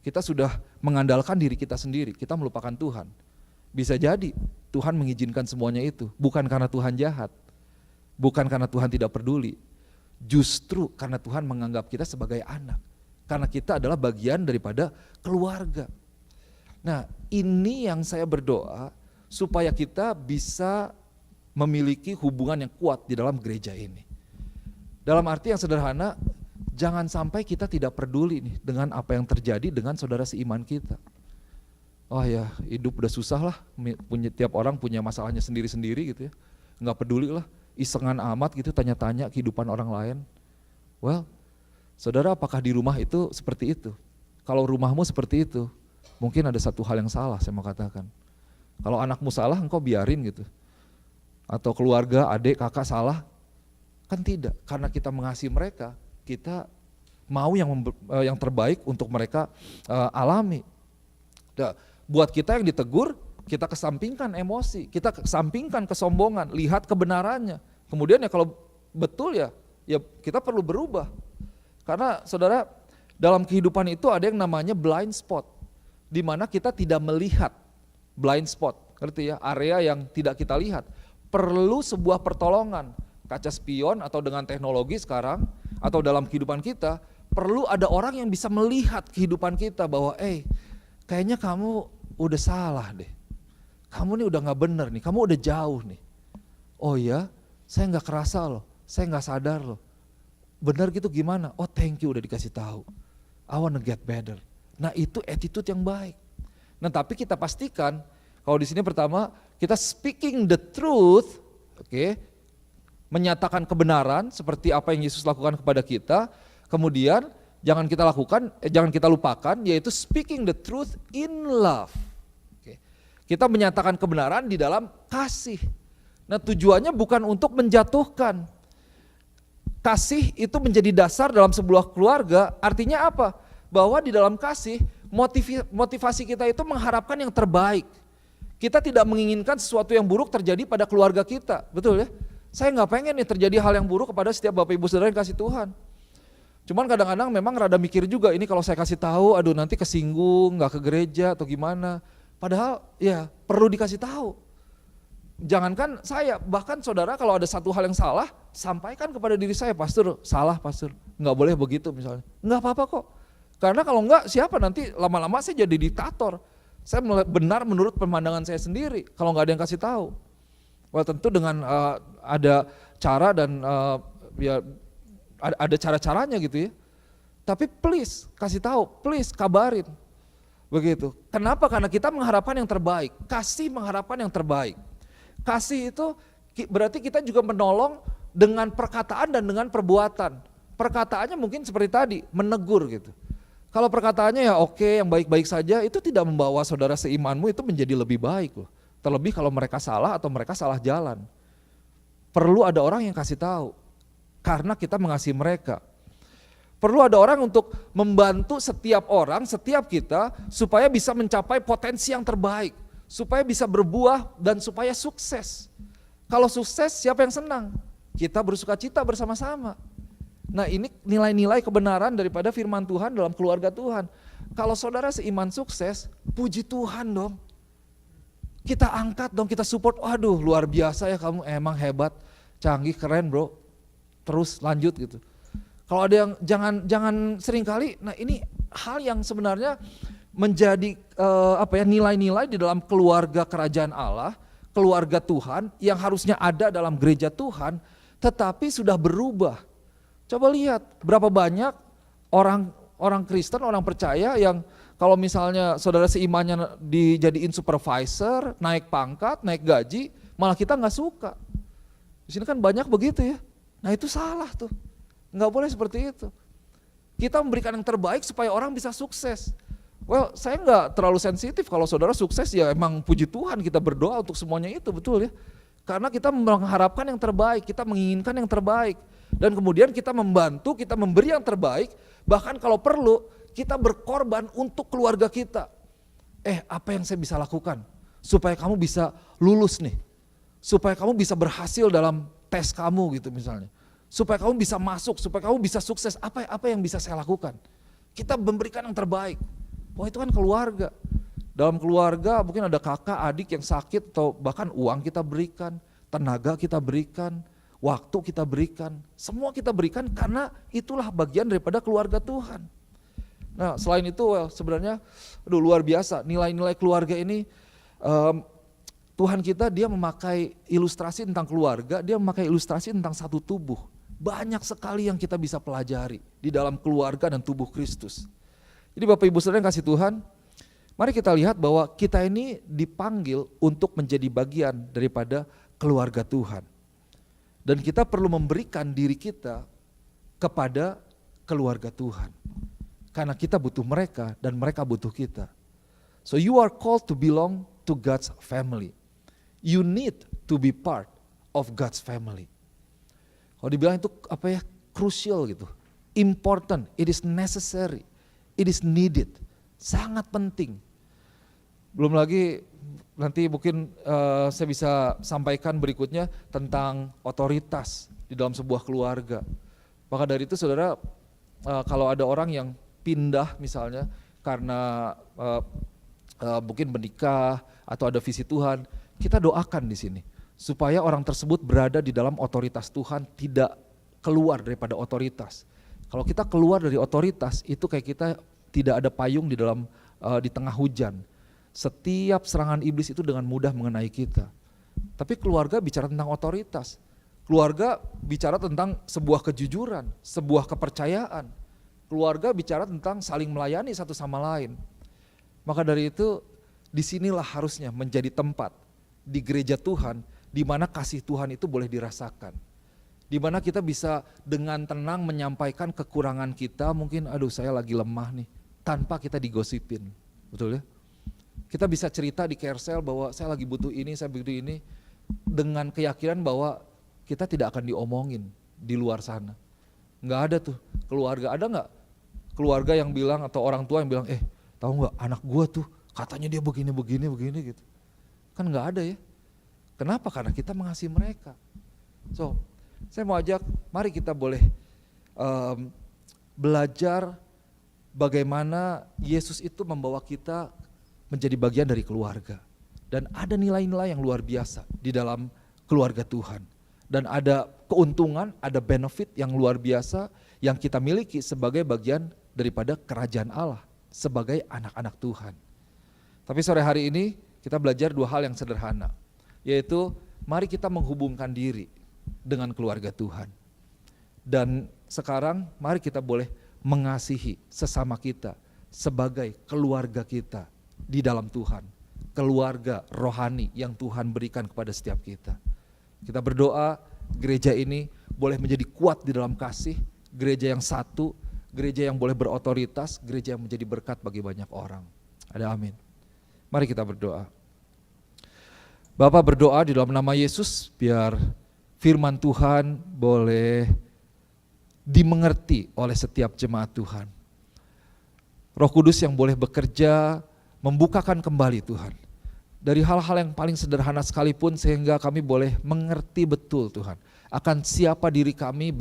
Kita sudah mengandalkan diri kita sendiri, kita melupakan Tuhan. Bisa jadi Tuhan mengizinkan semuanya itu, bukan karena Tuhan jahat, bukan karena Tuhan tidak peduli, justru karena Tuhan menganggap kita sebagai anak, karena kita adalah bagian daripada keluarga. Nah ini yang saya berdoa supaya kita bisa memiliki hubungan yang kuat di dalam gereja ini. Dalam arti yang sederhana, jangan sampai kita tidak peduli nih dengan apa yang terjadi dengan saudara seiman kita. Oh ya, hidup udah susah lah, tiap orang punya masalahnya sendiri-sendiri gitu ya. Nggak peduli lah, isengan amat gitu tanya-tanya kehidupan orang lain. Well, saudara, apakah di rumah itu seperti itu? Kalau rumahmu seperti itu, mungkin ada satu hal yang salah saya mau katakan. Kalau anakmu salah, engkau biarin gitu. Atau keluarga, adik, kakak salah, kan tidak. Karena kita mengasihi mereka, kita mau yang terbaik untuk mereka alami. Nah, buat kita yang ditegur, kita kesampingkan emosi, kita kesampingkan kesombongan, lihat kebenarannya. Kemudian ya kalau betul ya kita perlu berubah. Karena saudara, dalam kehidupan itu ada yang namanya blind spot, di mana kita tidak melihat blind spot, ngerti ya, area yang tidak kita lihat. Perlu sebuah pertolongan, kaca spion atau dengan teknologi sekarang, atau dalam kehidupan kita, perlu ada orang yang bisa melihat kehidupan kita bahwa kayaknya kamu udah salah deh, kamu nih udah gak bener nih, kamu udah jauh nih. Oh ya, saya gak kerasa loh, saya gak sadar loh. Bener gitu gimana? Oh thank you udah dikasih tahu. I wanna get better. Nah itu attitude yang baik. Nah tapi kita pastikan, kalau di sini pertama kita speaking the truth, menyatakan kebenaran seperti apa yang Yesus lakukan kepada kita. Kemudian jangan kita lupakan, yaitu speaking the truth in love. Kita menyatakan kebenaran di dalam kasih. Nah tujuannya bukan untuk menjatuhkan. Kasih itu menjadi dasar dalam sebuah keluarga, artinya apa? Bahwa di dalam kasih, motivasi kita itu mengharapkan yang terbaik. Kita tidak menginginkan sesuatu yang buruk terjadi pada keluarga kita, betul ya? Saya nggak pengen nih terjadi hal yang buruk kepada setiap bapak ibu saudara yang kasih Tuhan. Cuman kadang-kadang memang rada mikir juga, ini kalau saya kasih tahu, aduh nanti kesinggung, nggak ke gereja atau gimana. Padahal ya perlu dikasih tahu. Jangankan saya, bahkan saudara kalau ada satu hal yang salah, sampaikan kepada diri saya, pastor salah pastor, nggak boleh begitu misalnya. Nggak apa-apa kok, karena kalau nggak siapa nanti lama-lama saya jadi diktator. Saya benar menurut pemandangan saya sendiri, kalau nggak ada yang kasih tahu. Wah tentu dengan ada cara dan ya ada cara-caranya gitu ya. Tapi please kasih tahu, please kabarin. Begitu. Kenapa? Karena kita mengharapkan yang terbaik. Kasih mengharapkan yang terbaik. Kasih itu berarti kita juga menolong dengan perkataan dan dengan perbuatan. Perkataannya mungkin seperti tadi, menegur gitu. Kalau perkataannya ya oke, yang baik-baik saja, itu tidak membawa saudara seimanmu itu menjadi lebih baik loh. Terlebih kalau mereka salah atau mereka salah jalan. Perlu ada orang yang kasih tahu, karena kita mengasihi mereka. Perlu ada orang untuk membantu setiap orang, setiap kita, supaya bisa mencapai potensi yang terbaik. Supaya bisa berbuah dan supaya sukses. Kalau sukses siapa yang senang? Kita bersukacita bersama-sama. Nah ini nilai-nilai kebenaran daripada firman Tuhan dalam keluarga Tuhan. Kalau saudara seiman sukses, puji Tuhan dong. Kita angkat dong, kita support, waduh luar biasa ya kamu emang hebat, canggih, keren bro. Terus lanjut gitu. Kalau ada yang jangan seringkali, nah ini hal yang sebenarnya menjadi nilai-nilai di dalam keluarga kerajaan Allah, keluarga Tuhan yang harusnya ada dalam gereja Tuhan, tetapi sudah berubah. Coba lihat berapa banyak orang Kristen, orang percaya yang kalau misalnya saudara seimannya dijadiin supervisor, naik pangkat, naik gaji, malah kita nggak suka. Di sini kan banyak begitu ya. Nah itu salah tuh, nggak boleh seperti itu. Kita memberikan yang terbaik supaya orang bisa sukses. Well, saya nggak terlalu sensitif kalau saudara sukses ya emang puji Tuhan, kita berdoa untuk semuanya itu, betul ya. Karena kita mengharapkan yang terbaik, kita menginginkan yang terbaik. Dan kemudian kita membantu, kita memberi yang terbaik, bahkan kalau perlu kita berkorban untuk keluarga kita. Apa yang saya bisa lakukan supaya kamu bisa lulus nih, supaya kamu bisa berhasil dalam tes kamu gitu misalnya, supaya kamu bisa masuk, supaya kamu bisa sukses, apa yang bisa saya lakukan. Kita memberikan yang terbaik. Wah itu kan keluarga. Dalam keluarga mungkin ada kakak, adik yang sakit atau bahkan uang kita berikan, tenaga kita berikan, waktu kita berikan, semua kita berikan karena itulah bagian daripada keluarga Tuhan. Nah selain itu sebenarnya luar biasa nilai-nilai keluarga ini Tuhan kita dia memakai ilustrasi tentang keluarga, dia memakai ilustrasi tentang satu tubuh. Banyak sekali yang kita bisa pelajari di dalam keluarga dan tubuh Kristus. Jadi Bapak Ibu Saudara yang kasih Tuhan, mari kita lihat bahwa kita ini dipanggil untuk menjadi bagian daripada keluarga Tuhan. Dan kita perlu memberikan diri kita kepada keluarga Tuhan. Karena kita butuh mereka dan mereka butuh kita. So you are called to belong to God's family. You need to be part of God's family. Kalau dibilang itu apa ya, crucial gitu, important, it is necessary, it is needed, sangat penting. Belum lagi nanti mungkin saya bisa sampaikan berikutnya tentang otoritas di dalam sebuah keluarga. Maka dari itu saudara, kalau ada orang yang pindah misalnya karena mungkin menikah atau ada visi Tuhan, kita doakan di sini supaya orang tersebut berada di dalam otoritas Tuhan, tidak keluar daripada otoritas. Kalau kita keluar dari otoritas, itu kayak kita tidak ada payung di tengah hujan. Setiap serangan iblis itu dengan mudah mengenai kita. Tapi keluarga bicara tentang otoritas. Keluarga bicara tentang sebuah kejujuran, sebuah kepercayaan. Keluarga bicara tentang saling melayani satu sama lain. Maka dari itu, disinilah harusnya menjadi tempat di gereja Tuhan, di mana kasih Tuhan itu boleh dirasakan. Di mana kita bisa dengan tenang menyampaikan kekurangan kita, mungkin aduh saya lagi lemah nih, tanpa kita digosipin, betul ya? Kita bisa cerita di carousel bahwa saya lagi butuh ini, saya butuh ini, dengan keyakinan bahwa kita tidak akan diomongin di luar sana. Nggak ada tuh keluarga, ada nggak keluarga yang bilang atau orang tua yang bilang, tahu nggak anak gua tuh katanya dia begini gitu. Kan nggak ada ya. Kenapa? Karena kita mengasihi mereka. So, saya mau ajak, mari kita boleh belajar bagaimana Yesus itu membawa kita menjadi bagian dari keluarga. Dan ada nilai-nilai yang luar biasa di dalam keluarga Tuhan. Dan ada keuntungan, ada benefit yang luar biasa yang kita miliki sebagai bagian daripada kerajaan Allah, sebagai anak-anak Tuhan. Tapi sore hari ini kita belajar dua hal yang sederhana, yaitu mari kita menghubungkan diri dengan keluarga Tuhan. Dan sekarang mari kita boleh mengasihi sesama kita sebagai keluarga kita di dalam Tuhan. Keluarga rohani yang Tuhan berikan kepada setiap kita. Kita berdoa gereja ini boleh menjadi kuat di dalam kasih, gereja yang satu, gereja yang boleh berotoritas, gereja yang menjadi berkat bagi banyak orang. Ada amin. Mari kita berdoa. Bapak berdoa di dalam nama Yesus biar firman Tuhan boleh dimengerti oleh setiap jemaat Tuhan. Roh Kudus yang boleh bekerja membukakan kembali Tuhan. Dari hal-hal yang paling sederhana sekalipun sehingga kami boleh mengerti betul Tuhan akan siapa diri kami